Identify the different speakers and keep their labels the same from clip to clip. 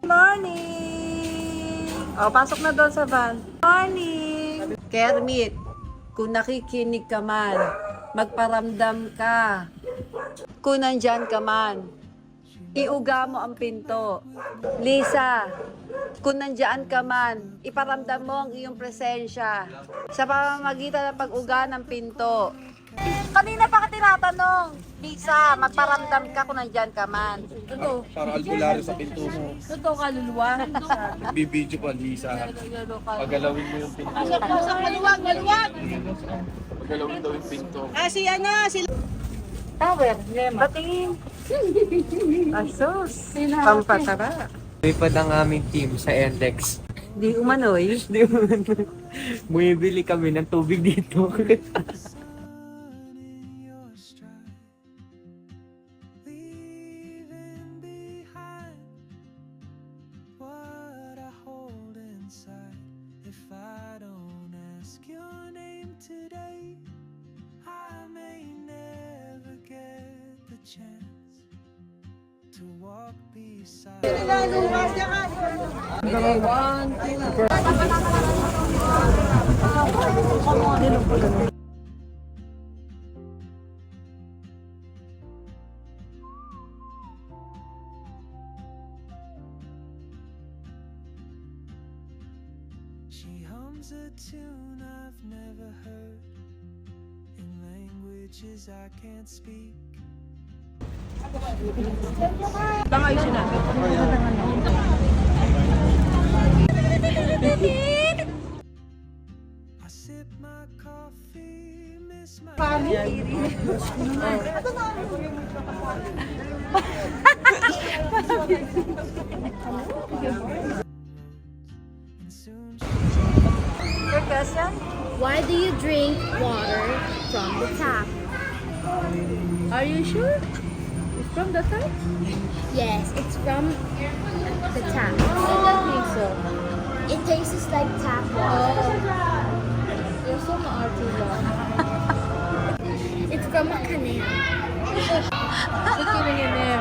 Speaker 1: Morning! O, pasok na doon sa van. Morning! Kermit, kung nakikinig ka man, magparamdam ka. Kung nandyan ka man, iuga mo ang pinto. Lisa, kung nandyan ka man, iparamdam mo ang iyong presensya sa pamamagitan ng pag-uga ng pinto. Kanina pa ka tinatanong, Lisa, magparamdam ka kung nandyan ka man.
Speaker 2: Ano, para albularyo sa pinto mo.
Speaker 1: Totoo kaluluwa.
Speaker 2: Nagbibideo pa, Lisa. Pagalawin mo yung pinto.
Speaker 3: Maluwag, maluwag!
Speaker 2: Pagalawin daw yung pinto.
Speaker 3: Si
Speaker 1: Tower, batingin. Asos, pampatara.
Speaker 4: Lipad ang aming team sa Endex.
Speaker 1: Di umanoy.
Speaker 4: Di mo bumibili kami ng tubig dito.
Speaker 5: To walk beside She hums a tune I've never heard in languages I can't speak.
Speaker 3: Tangayusin natin.
Speaker 5: I sip my coffee, miss my and soon
Speaker 1: Your question?
Speaker 6: Why do you drink water from the tap?
Speaker 3: Are you sure? It's from the top?
Speaker 6: Yes, it's from the tap.
Speaker 3: I don't think so.
Speaker 6: It tastes like tap water.
Speaker 3: You're so maarte lang.
Speaker 6: It's from a canal.
Speaker 3: Ba't kinikinim?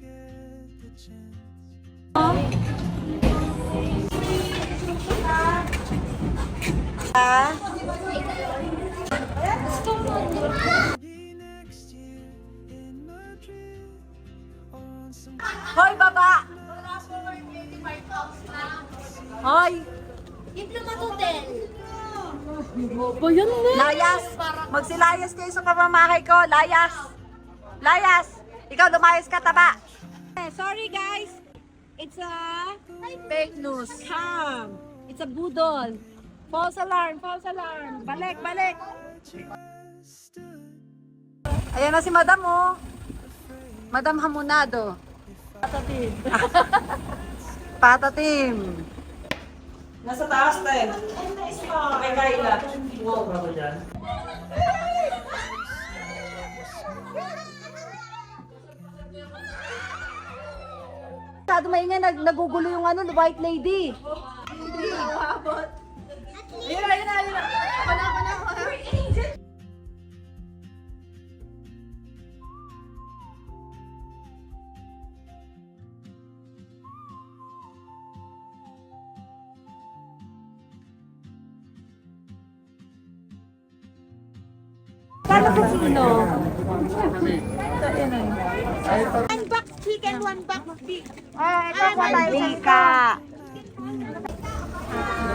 Speaker 5: get the chance. Be next year in Madrid on some
Speaker 1: Hoy, baba! Hoy!
Speaker 6: Diplomat Hotel.
Speaker 3: Ba yan nga?
Speaker 1: Layas! Magsilayas kayo sa pamamahay ko. Layas! Layas! Ikaw lumayas ka, taba! Sorry guys! It's a fake news. Scam! It's a budol. False alarm! False alarm! Balik! Balik! Ayan na si Madam oh. Madam Hamonado.
Speaker 3: Patatin.
Speaker 1: Patatim.
Speaker 3: Nasa taas tayo. May kaila.
Speaker 1: Masyado maingay, nagugulo yung ano, white lady.
Speaker 3: Ayun na, ayun na, ayun na. Ako na.
Speaker 1: Kano po kilo?
Speaker 6: One box chicken, one box beef.
Speaker 1: Ito po tayo ka.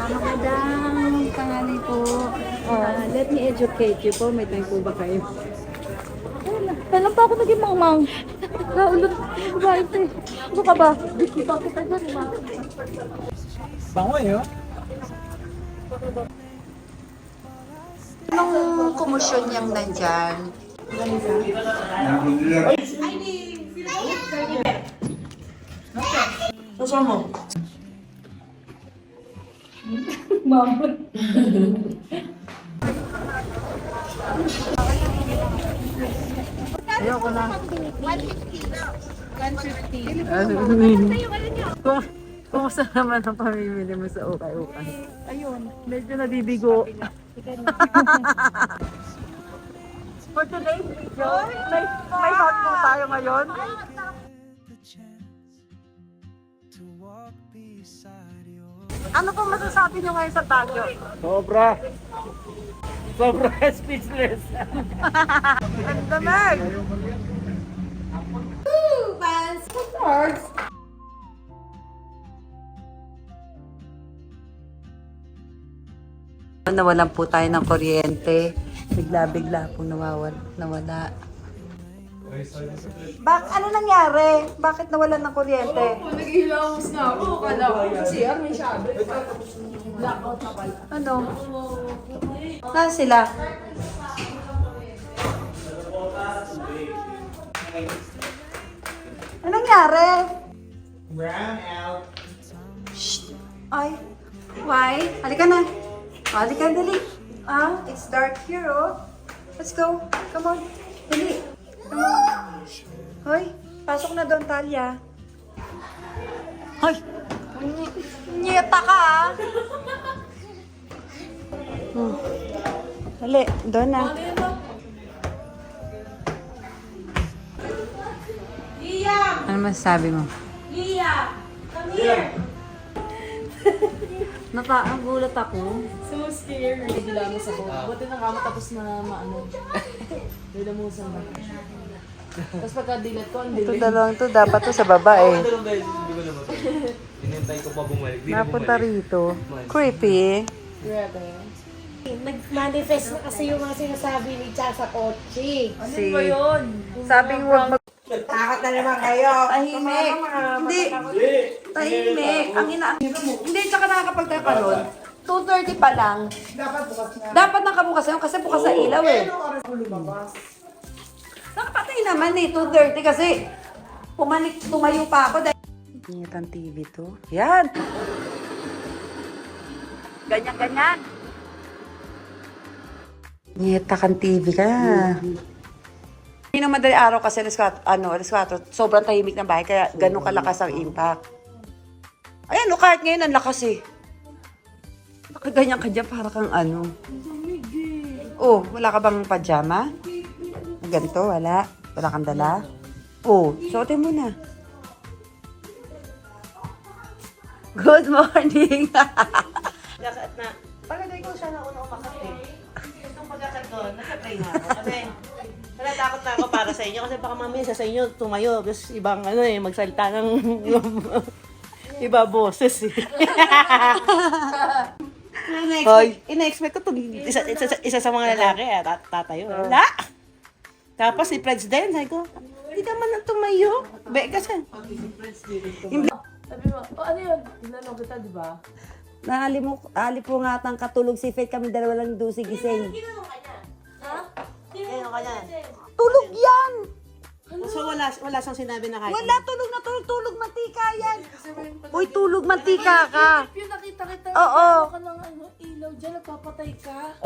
Speaker 1: Magandang tanghali po. Let me educate you po. May time po ba kayo?
Speaker 3: Kailan pa ako naging mangmang? Naulot. Babae ito eh. Ano ka ba? Bakit kita dyan, ma?
Speaker 4: Bango eh, oh.
Speaker 1: Anong kumusyon niyang nandyan?
Speaker 3: Saan mo?
Speaker 1: Ayoko na.
Speaker 6: 150.
Speaker 1: Kumusta naman ang pamimili mo sa ukay-ukay?
Speaker 3: Ayun, medyo nabibigo.
Speaker 1: For today's video, may hot po tayo ngayon.
Speaker 5: beside your
Speaker 1: Ano po masasabi niyo ngayon sa Baguio?
Speaker 4: Sobra. Sobra speechless.
Speaker 1: Ang damig! Nawalan po tayo ng kuryente. Bigla-bigla po nawala. Ano nangyari? Bakit nawalan ng kuryente?
Speaker 3: Nag-ilamos na ako. Kala ko kasi may sabi. Blackout na pala.
Speaker 1: Ano? Saan sila? Ano nangyari?
Speaker 4: Brown out.
Speaker 1: Shh! Ay, why? Halika na. Halika, dali. It's dark here, oh. Let's go. Come on. Dali. Come on. Hoy, pasok na doon, Talia. Hoy! Nyeta ka, ah. Dali, doon na. Ano masasabi mo? Nagulat ako.
Speaker 3: So scary. Nilamos ako. Buti na kamo tapos na maano. Nilamusan ba? Tapos pagka-delete ko, ang
Speaker 1: Ito
Speaker 3: delete.
Speaker 1: dalawang to, dapat to sa baba eh.
Speaker 4: Dalawang beses, hindi ko naman. Inintay ko pa bumalik. Di na
Speaker 1: Napunta
Speaker 4: bumalik.
Speaker 1: rito. Creepy.
Speaker 3: Grabe.
Speaker 6: Nag-manifest na kasi yung mga sinasabi ni Cha sa kotse.
Speaker 1: Si, sabing huwag mag...
Speaker 6: Takot na naman kayo.
Speaker 1: Tahimik. Hindi. Tahimik. Ang ina... Hindi, tsaka nakakapagtaka nun. 2:30 pa lang. Dapat nakabukas yun kasi bukas sa ilaw eh. Nakapatay naman eh, 2:30 kasi tumayo pa ako dahil... Ingit ang TV to. Yan! Ganyan. Ngita kang TV ka. Hindi na madali araw kasi alas 4, sobrang tahimik ng bahay kaya ganun kalakas ang impact. Ayan, kahit ngayon ang lakas eh. Nakaganyan ka dyan para kang ano. Oh, wala ka bang pajama? Ganito, wala. Wala kang dala? Oh, suotin mo na. Good morning!
Speaker 7: Nakakat na. Palagay ko siya na una umakati. Itong pagkakat doon, nakatry na ako. Kasi natatakot na ako para sa inyo. Kasi baka mamaya sa inyo tumayo. Tapos ibang magsalita ng iba boses eh.
Speaker 1: Hoy.
Speaker 7: Ina-expect ko itong isa sa mga lalaki tatayo. Wala! Tapos si Preds din, sabi ko, hindi naman ang tumayo. Kasi.
Speaker 3: Sabi mo, ano yun? Tinanong kita, di ba?
Speaker 1: Nalipungatang katulog si Faith, kami dalawa lang doon si Gising.
Speaker 7: Ayun ka yan.
Speaker 1: Tulog yan!
Speaker 7: So wala siyang sinabi na kahit.
Speaker 1: Wala, tulog mantika yan. Uy, tulog mantika ka.
Speaker 3: Yung nakita kita,
Speaker 1: Oo.
Speaker 3: ka ng ilaw dyan, nagpapatay ka.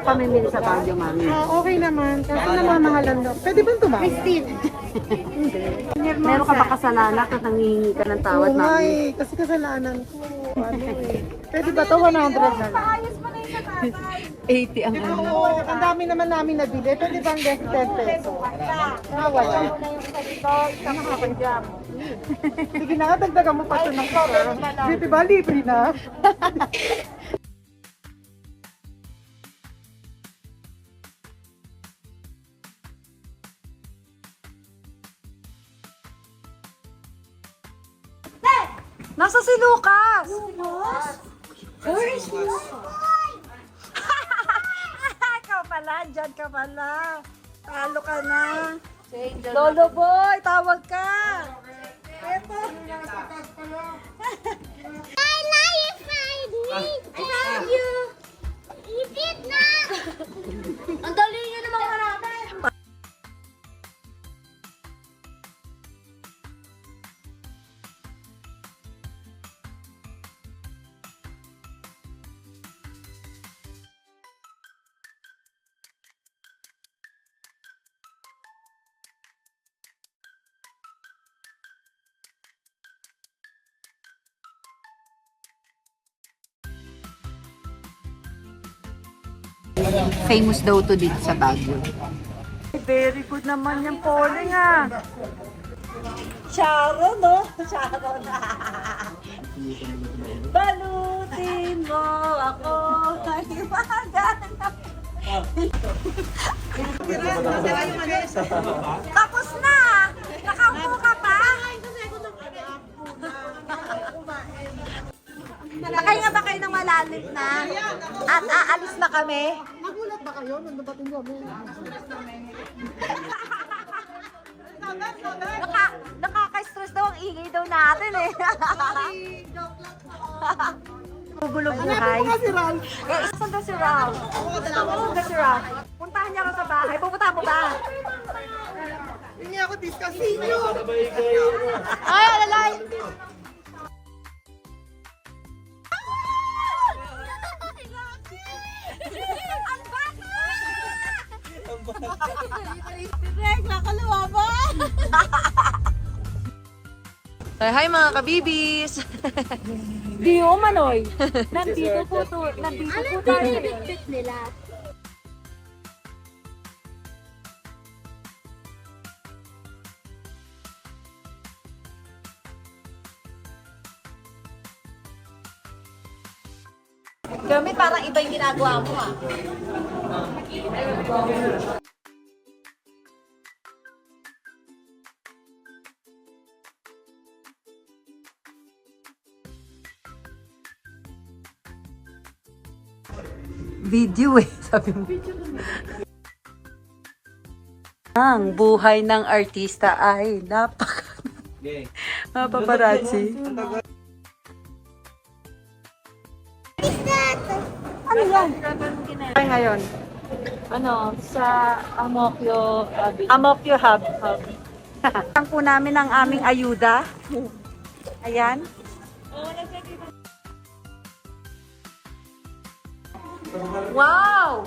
Speaker 1: Pamimili sa Baguio, mami.
Speaker 8: Okay naman. Kasi namamahalan daw. Pwede bang tumawag?
Speaker 1: Meron ka ba kasalanan at nangihingi ka ng tawad,
Speaker 8: Oo nga
Speaker 1: mami?
Speaker 8: eh. Kasi kasalanan ko. Ano eh. Pwede ba to 100 na lang?
Speaker 1: 80 ang ano.
Speaker 8: Oo, ang dami naman namin nabili. Pwede bang 10 pesos? Wala. Sige na nga, dagdagan mo pa ito ng isa. Di ba, libre na?
Speaker 1: Nasa si Lucas!
Speaker 6: Where is Lucas?
Speaker 1: Ikaw pala, dyan ka pala. Talo ka na. Lolo boy, tawag ka. Eto.
Speaker 6: I like you, Friday. I love you. Ipit na. Ang dali niyo naman hanapin.
Speaker 1: Famous daw to dito sa Baguio. very good naman yung polling ah. Sharon, no? Sharon. Balutin mo ako. Tapos na! Nakaupo ka pa? Nakahinga ba kayo ng malalim na? At aalis na kami?
Speaker 8: Nagulat ba kayo nung dumating kami?
Speaker 1: Nakaka-stress daw ang ingay daw natin eh. Bubulog buhay.
Speaker 8: Si Ral.
Speaker 1: Eh, saan daw si Ram? Saan daw si Ram? Puntahan niya ako sa bahay. Pupunta mo ba?
Speaker 8: Hindi ako discussing.
Speaker 1: Ay, alalay! Hi mga kabibis!
Speaker 3: Di umanoy. Nandito po tayo.
Speaker 6: Bit nila.
Speaker 1: Gamit parang iba yung ginagawa mo ah. Video eh, sabi mo. Ang buhay ng artista ay mapaparazzi. Ano yan? Ay ngayon?
Speaker 3: Ano, sa Amokyo,
Speaker 1: Amokyo Hub. Ang po namin ang aming ayuda. Ayan. Wow!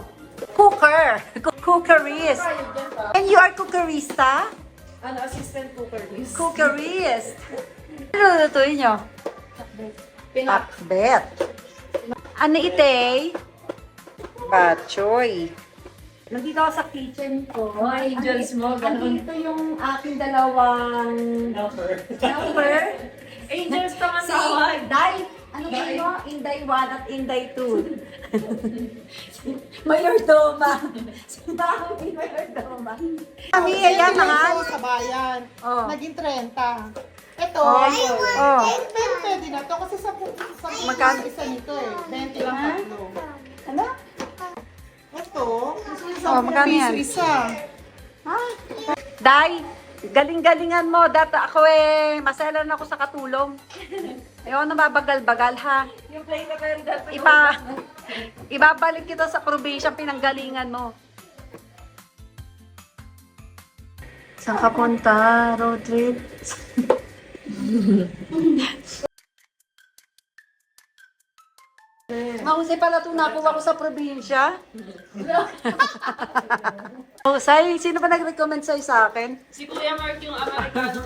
Speaker 1: Cooker! Cookerist! And you are cookerista?
Speaker 3: ano, assistant cookerist.
Speaker 1: Cookerist! Ano lutuin nyo? Pakbet. Ano ite? Batchoy. Nandito ako sa kitchen ko.
Speaker 3: Mga angels mo, ganun.
Speaker 1: Andito yung aking dalawang helper.
Speaker 3: Angels pa nga
Speaker 1: Si
Speaker 3: tawag.
Speaker 1: Inday. Ano kayo? Inday 1 at Inday 2. Mayordoma. Si Bakong Mayordoma. Kami, ayan mga.
Speaker 8: Sa bayan.
Speaker 1: Oh.
Speaker 8: Naging 30. Ito,
Speaker 1: Oh.
Speaker 8: 10 pwede na to kasi sa
Speaker 1: Magkano?
Speaker 8: isa nito eh. 20 lang tatlo.
Speaker 1: Ano?
Speaker 8: Ito,
Speaker 1: Oh, magkano yan?
Speaker 8: isa.
Speaker 1: Day, galing-galingan mo. Data ako eh, maselan ako sa katulong. Ayaw na mabagal-bagal ha.
Speaker 3: Yung play na kayo dapat.
Speaker 1: Ibabalik kita sa probinsya, pinanggalingan mo. Saan ka punta? Road trip? Mahusay pala ito nakuha ko sa probinsya. Mahusay, sino ba nag-recommend sa'yo sa akin?
Speaker 3: Si Kuya Mark yung Amerikano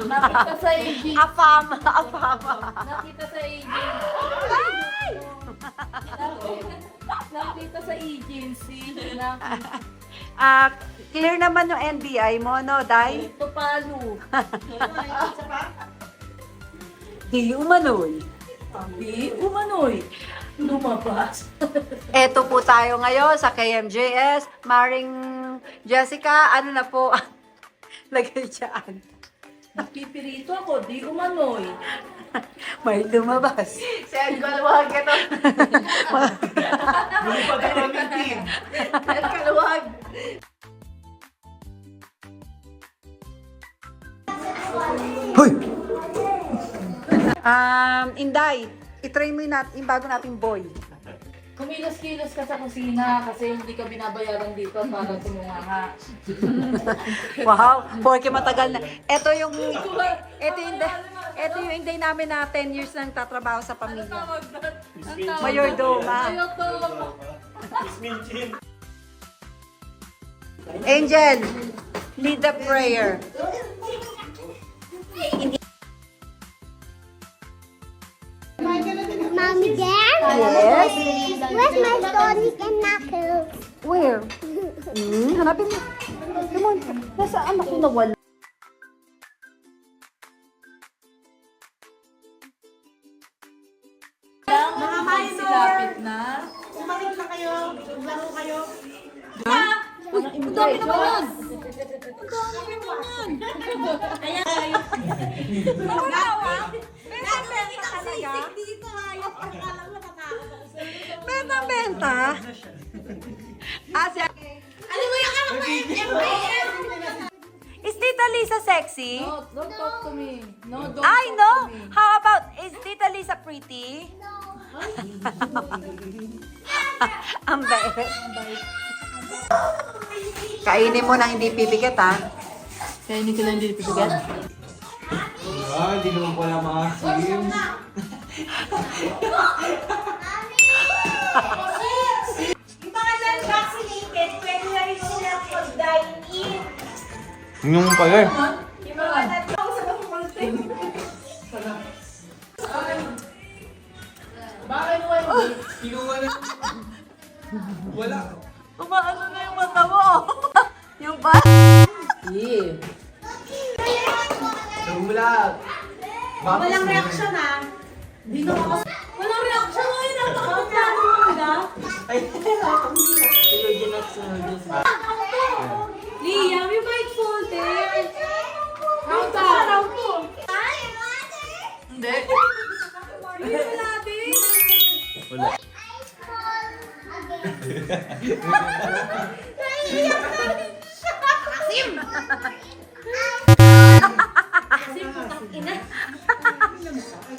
Speaker 3: nakita sa agent.
Speaker 1: Afama.
Speaker 3: Nakita sa agent. Nakita sa agency.
Speaker 1: Clear naman yung NBI mo, no, Day?
Speaker 3: Ito palo.
Speaker 1: Di umanoy.
Speaker 3: Di umanoy. Lumabas.
Speaker 1: Eto po tayo ngayon sa KMJS. Maring Jessica, ano na po? Lagay dyan.
Speaker 3: Nakipirito ako, di umanoy.
Speaker 1: May lumabas.
Speaker 3: Saan ko luwag ito?
Speaker 2: Lumipad ang aming team.
Speaker 3: Saan ka luwag?
Speaker 1: Inday, itry mo yung bago nating boy.
Speaker 3: Kumilos-kilos ka sa kusina kasi hindi ka binabayaran dito para tumunganga.
Speaker 1: Wow, porque matagal na. Ito yung Inday namin na 10 years nang tatrabaho sa pamilya. Mayordoma. Angel, lead the prayer.
Speaker 6: Mommy, Dad?
Speaker 1: Yes.
Speaker 6: Where's my Sonic and Knuckles?
Speaker 1: Where? Hanapin mo.
Speaker 3: Naman, nasaan ako nawala?
Speaker 7: Mga minor!
Speaker 3: Silapit na.
Speaker 7: Umakit na kayo. Maglaro kayo.
Speaker 3: Uy, ang dami naman yun!
Speaker 1: Benta-benta. Ah, si...
Speaker 6: Ano mo yung anak ko?
Speaker 1: Is Tita Lisa sexy?
Speaker 3: No, don't talk to me. No, don't
Speaker 1: I
Speaker 3: talk
Speaker 1: know.
Speaker 3: to me.
Speaker 1: How about, is Tita Lisa pretty? Ang bait. Kainin mo nang hindi pipigat, ha?
Speaker 3: Kaya hindi ka lang hindi pipigat?
Speaker 2: Hindi naman pala maasim.
Speaker 6: Yung mga non-vaccinated, pwede na rin silang mag-dine-in.
Speaker 2: Yung pala eh.
Speaker 6: Yung mga non-vaccinated sa faculty.
Speaker 2: Kinuha na. Wala.
Speaker 1: Umaano na yung mata mo. Yung ba?
Speaker 3: Yeah.
Speaker 2: Nagulat.
Speaker 7: Walang reaksyon ah.
Speaker 6: Walang reaction mo yun. Napakaplano mo nila. Liam, you might fall there. How araw mo?
Speaker 3: Hindi.
Speaker 6: Wala din.
Speaker 2: Wala.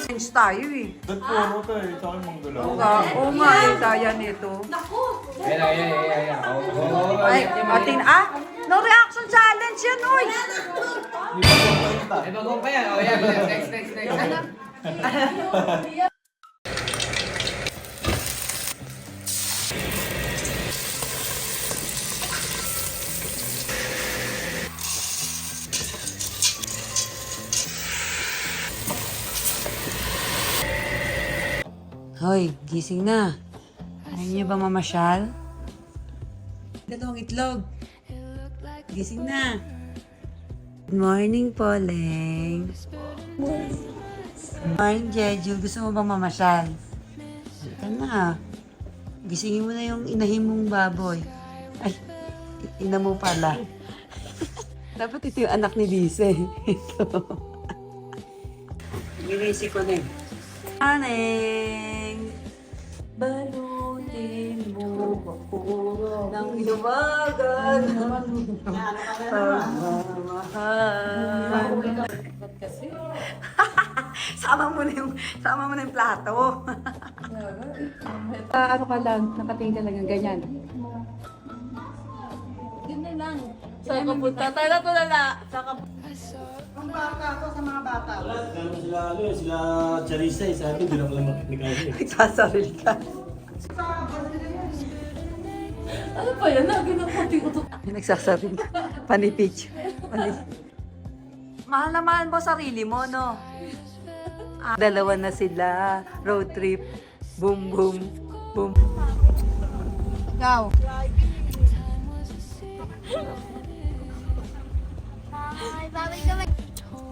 Speaker 1: Change tayo eh.
Speaker 2: Ba't puro to eh? Sa akin manggulaw.
Speaker 1: Oo nga eh, saya nito.
Speaker 2: Ayan.
Speaker 1: Ay, atin ah. No reaction challenge yan, oy.
Speaker 4: Bagong pa yan. Next.
Speaker 1: Hoy, gising na. Ayaw niyo ba mamasyal? Ito ang itlog. Gising na. Good morning, Poleng. Good morning, Jeju. Gusto mo bang mamasyal? Halika na. Gisingin mo na yung inahin mong baboy. Ay, ina mo pala. Dapat ito yung anak ni Lise. Ito. Ginisi ko na eh. Aneng, balutin mo ako ng inumagan ng pagmamahal. Sama mo na yung plato.
Speaker 3: Ano ka lang, nakatingin ka lang yung ganyan. Ganyan lang. Saan ka punta? Tayo na tulala.
Speaker 7: Ang bata ko sa mga bata.
Speaker 9: Sila Charissa, sabi doon ako lang makikikain.
Speaker 1: Nagsasarili ka.
Speaker 3: Ano pa yan? Ginapati ko to.
Speaker 1: Nagsasarili. Panipich. Mahal na mahal mo sarili mo, no? Dalawa na sila. Road trip. Boom, boom, boom. Ikaw.
Speaker 6: Hi, babay ka ba?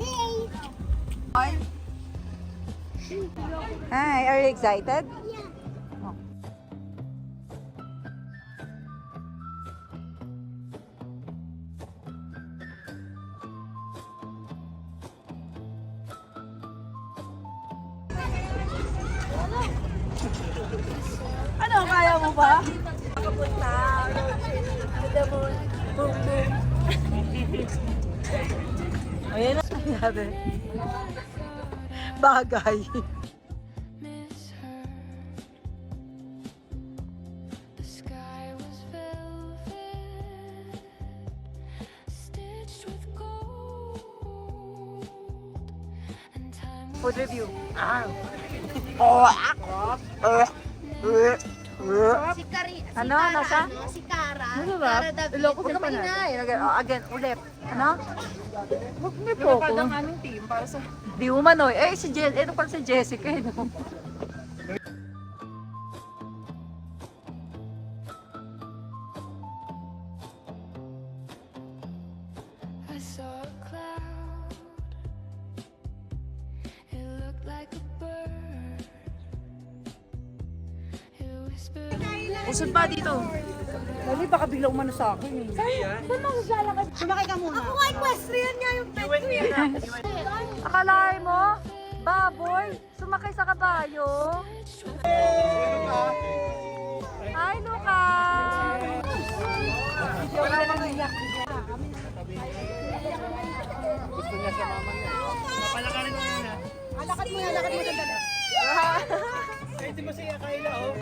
Speaker 6: Hey!
Speaker 1: Hi, are you excited? Ano, kaya mo ba? Kapunta, road trip, to the moon, boom, boom. Ayan na nangyari. Bagay.
Speaker 5: Miss her. The sky was velvet, stitched with gold, and time
Speaker 1: Food review.
Speaker 6: Si Kari...
Speaker 1: Ano? Nasa?
Speaker 6: Si Kara.
Speaker 3: Ano ba?
Speaker 6: Kara David.
Speaker 3: Iloko ka
Speaker 1: Sabay
Speaker 3: pa
Speaker 1: na.
Speaker 3: na.
Speaker 1: Again, ulit. Ano?
Speaker 3: Huwag may poko.
Speaker 8: aming team para sa...
Speaker 1: Di umanoy. Eh, si ito pala si Jessica. Eh, no? Usod pa dito.
Speaker 8: Dali, baka bigla umano sa akin eh.
Speaker 6: Sumakay ka muna. Ako nga equestrian niya yung pet ko yan.
Speaker 1: Akalain mo, baboy, sumakay sa kabayo. Hi, Luca!
Speaker 2: Gusto niya sa mama niya. Papalakarin mo muna.
Speaker 8: Lakad mo yan, lakad mo yan.
Speaker 2: Kahit di mo siya kaila, oh.